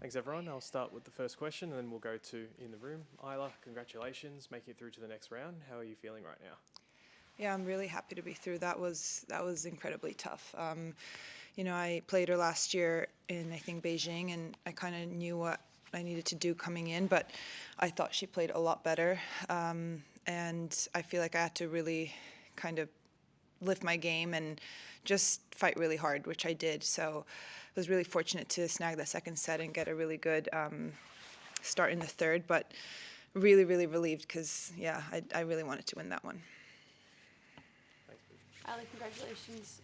Thanks, everyone. I'll start with the first question, and then we'll go to in the room. Ajla, congratulations, making it through to the next round. How are you feeling right now? Yeah, I'm really happy to be through. That was incredibly tough. I played her last year in, I think, Beijing, and I kind of knew what I needed to do coming in, but I thought she played a lot better. And I feel like I had to really kind of lift my game and just fight really hard, which I did. So I was really fortunate to snag the second set and get a really good start in the third, but really, really relieved because, yeah, I really wanted to win that one. Ali, congratulations.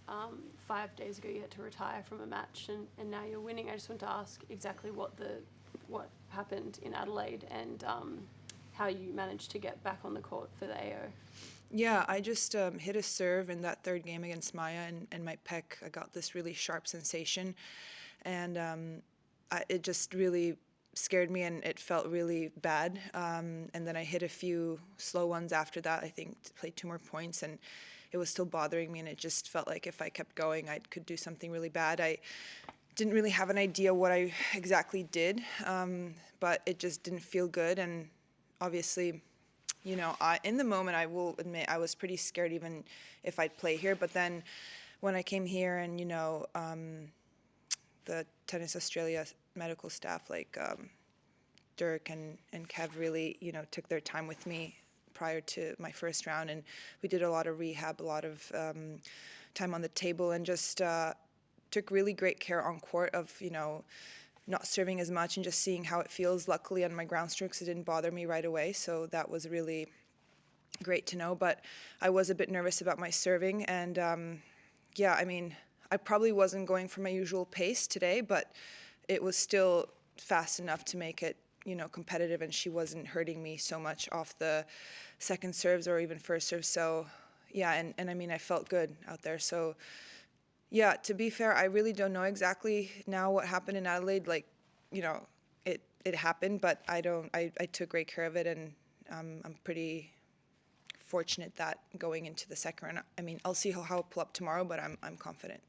5 days ago you had to retire from a match and now you're winning. I just want to ask exactly what happened in Adelaide and how you managed to get back on the court for the AO. Yeah, I just hit a serve in that third game against Maya, and my pec, I got this really sharp sensation, and it just really scared me, and it felt really bad. And then I hit a few slow ones after that, I think, to play 2 more points, and it was still bothering me, and it just felt like if I kept going, I could do something really bad. I didn't really have an idea what I exactly did, but it just didn't feel good, and obviously, in the moment, I will admit, I was pretty scared even if I'd play here. But then when I came here and, the Tennis Australia medical staff, like Dirk and Kev really, took their time with me prior to my first round. And we did a lot of rehab, a lot of time on the table, and just took really great care on court of, not serving as much and just seeing how it feels. Luckily, on my ground strokes, it didn't bother me right away, so that was really great to know. But I was a bit nervous about my serving, and I probably wasn't going for my usual pace today, but it was still fast enough to make it, competitive, and she wasn't hurting me so much off the second serves or even first serve. So, yeah, and I felt good out there. So, yeah, to be fair, I really don't know exactly now what happened in Adelaide. Like, it happened, but I took great care of it, and I'm pretty fortunate that going into the second round, I'll see how I'll pull up tomorrow, but I'm confident.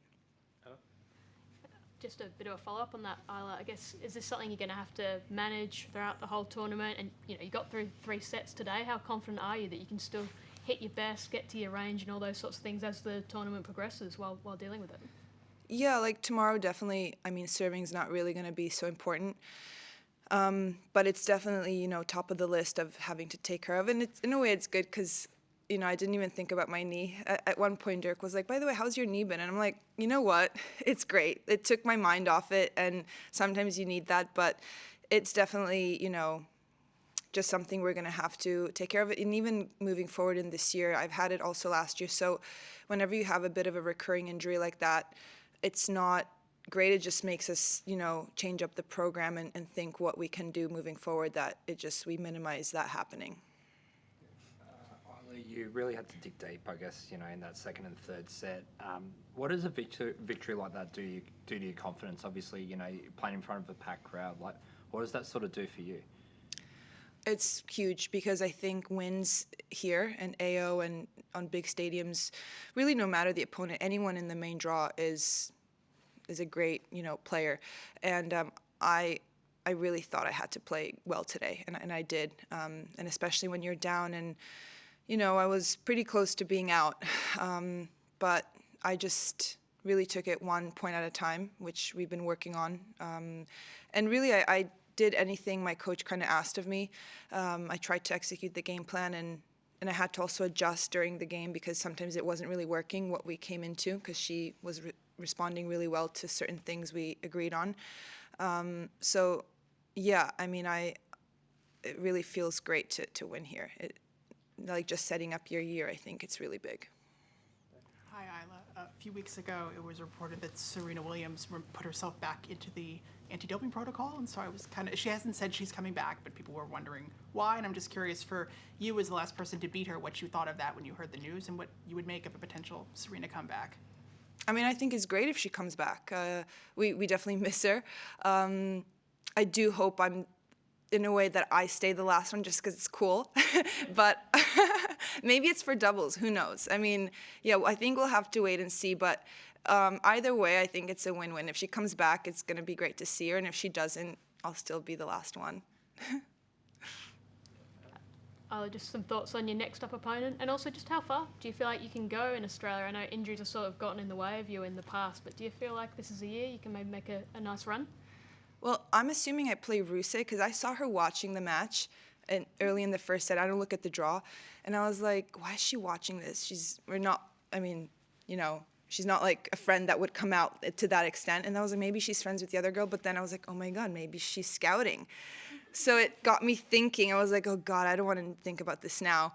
Just a bit of a follow-up on that, Ajla. I guess, is this something you're going to have to manage throughout the whole tournament? And, you got through 3 sets today. How confident are you that you can still hit your best, get to your range and all those sorts of things as the tournament progresses while dealing with it? Yeah, like tomorrow, definitely, serving's not really going to be so important. But it's definitely, top of the list of having to take care of. And in a way, it's good because, I didn't even think about my knee. At one point, Dirk was like, by the way, how's your knee been? And I'm like, you know what? It's great. It took my mind off it. And sometimes you need that. But it's definitely, just something we're going to have to take care of it. And even moving forward in this year, I've had it also last year. So whenever you have a bit of a recurring injury like that, it's not great. It just makes us, change up the program and think what we can do moving forward, that we minimize that happening. Ajla, you really had to dig deep, I guess, in that second and third set. What does a victory like that do to your confidence? Obviously, you're playing in front of a packed crowd. Like, what does that sort of do for you? It's huge because I think wins here and AO and on big stadiums, really no matter the opponent, anyone in the main draw is a great, player. And I really thought I had to play well today, and I did. And especially when you're down and, I was pretty close to being out. But I just really took it 1 point at a time, which we've been working on. And really, I did anything my coach kind of asked of me. I tried to execute the game plan, and I had to also adjust during the game because sometimes it wasn't really working what we came into, because she was responding really well to certain things we agreed on. So, yeah, it really feels great to win here. Like just setting up your year, I think it's really big. Hi, Ajla. A few weeks ago, it was reported that Serena Williams put herself back into the anti-doping protocol, and so I was she hasn't said she's coming back, but people were wondering why, and I'm just curious for you as the last person to beat her, what you thought of that when you heard the news, and what you would make of a potential Serena comeback. I think it's great if she comes back. We definitely miss her. I do hope I'm in a way that I stay the last one just because it's cool. But maybe it's for doubles. Who knows? Yeah, I think we'll have to wait and see. But either way, I think it's a win-win. If she comes back, it's going to be great to see her. And if she doesn't, I'll still be the last one. Just some thoughts on your next up opponent, and also just how far do you feel like you can go in Australia? I know injuries have sort of gotten in the way of you in the past, but do you feel like this is a year you can maybe make a nice run? Well, I'm assuming I play Ruse because I saw her watching the match and early in the first set. I don't look at the draw, and I was like, why is she watching this? She's not like a friend that would come out to that extent. And I was like, maybe she's friends with the other girl. But then I was like, oh my God, maybe she's scouting. So it got me thinking. I was like, oh God, I don't want to think about this now.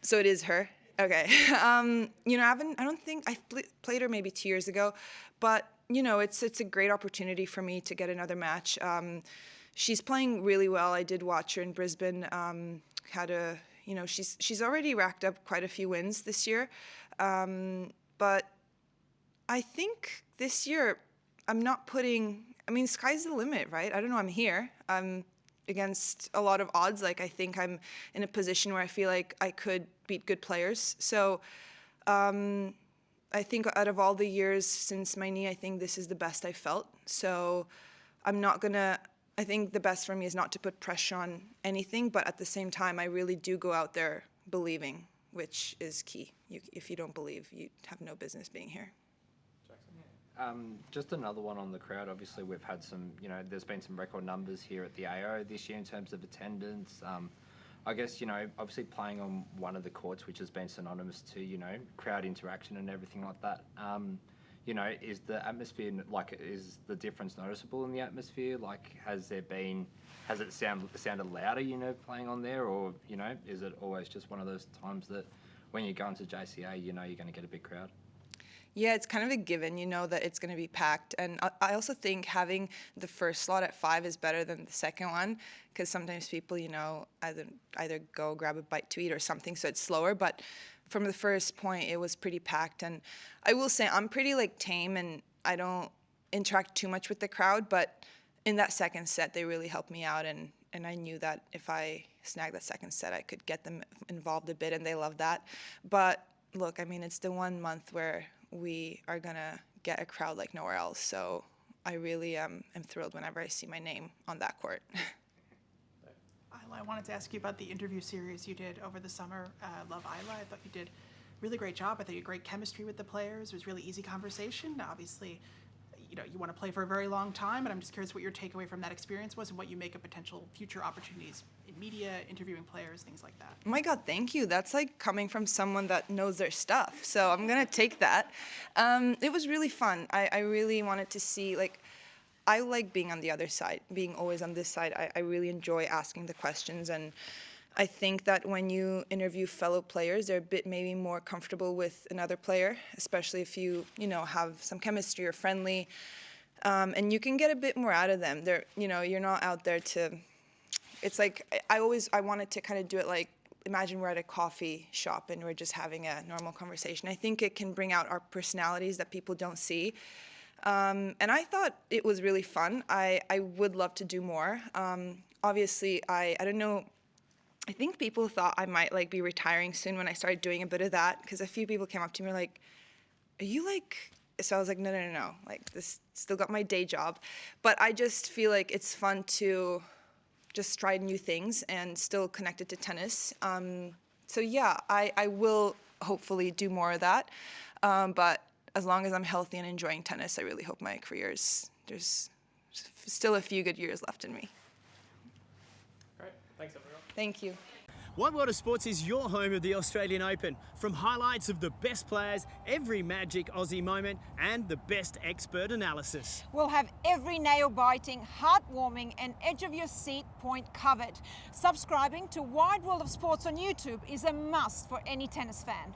So it is her. Okay. I don't think I played her maybe 2 years ago, but it's a great opportunity for me to get another match. She's playing really well. I did watch her in Brisbane. She's already racked up quite a few wins this year. But I think this year sky's the limit, right? I don't know, I'm here. I'm against a lot of odds. Like, I think I'm in a position where I feel like I could beat good players. So I think out of all the years since my knee, I think this is the best I felt. So I think the best for me is not to put pressure on anything, but at the same time, I really do go out there believing, which is key. If you don't believe, you have no business being here. Just another one on the crowd. Obviously, we've had some, there's been some record numbers here at the AO this year in terms of attendance. I guess, obviously playing on one of the courts, which has been synonymous to, crowd interaction and everything like that. Is the atmosphere, is the difference noticeable in the atmosphere? Like, has it sounded louder, playing on there? Or, is it always just one of those times that when you go into JCA, you're going to get a big crowd? Yeah, it's kind of a given, that it's going to be packed. And I also think having the first slot at 5 is better than the second one, because sometimes people, either go grab a bite to eat or something, so it's slower. But from the first point, it was pretty packed. And I will say I'm pretty tame, and I don't interact too much with the crowd. But in that second set, they really helped me out. And I knew that if I snagged that second set, I could get them involved a bit, and they love that. But look, it's the 1 month where we are going to get a crowd like nowhere else. So I really am thrilled whenever I see my name on that court. Ajla, I wanted to ask you about the interview series you did over the summer, Love Ajla. I thought you did a really great job. I thought you had great chemistry with the players. It was really easy conversation. Obviously, you want to play for a very long time, and I'm just curious what your takeaway from that experience was and what you make of potential future opportunities in media, interviewing players, things like that. Oh my God, thank you. That's coming from someone that knows their stuff. So I'm going to take that. It was really fun. I really wanted to see, I like being on the other side, being always on this side. I really enjoy asking the questions, and I think that when you interview fellow players, they're a bit maybe more comfortable with another player, especially if you have some chemistry or friendly, and you can get a bit more out of them. You're not out there to. It's I wanted to kind of do it imagine we're at a coffee shop and we're just having a normal conversation. I think it can bring out our personalities that people don't see. And I thought it was really fun. I would love to do more. Obviously, I don't know. I think people thought I might be retiring soon when I started doing a bit of that, because a few people came up to me are are you so I was no. This still got my day job. But I just feel it's fun to just try new things and still connected to tennis. So yeah, I will hopefully do more of that. But as long as I'm healthy and enjoying tennis, I really hope my there's still a few good years left in me. Great. Thanks, everyone. Thank you. WWOS Sports is your home of the Australian Open. From highlights of the best players, every magic Aussie moment, and the best expert analysis. We'll have every nail-biting, heartwarming and edge-of-your-seat point covered. Subscribing to Wide World of Sports on YouTube is a must for any tennis fan.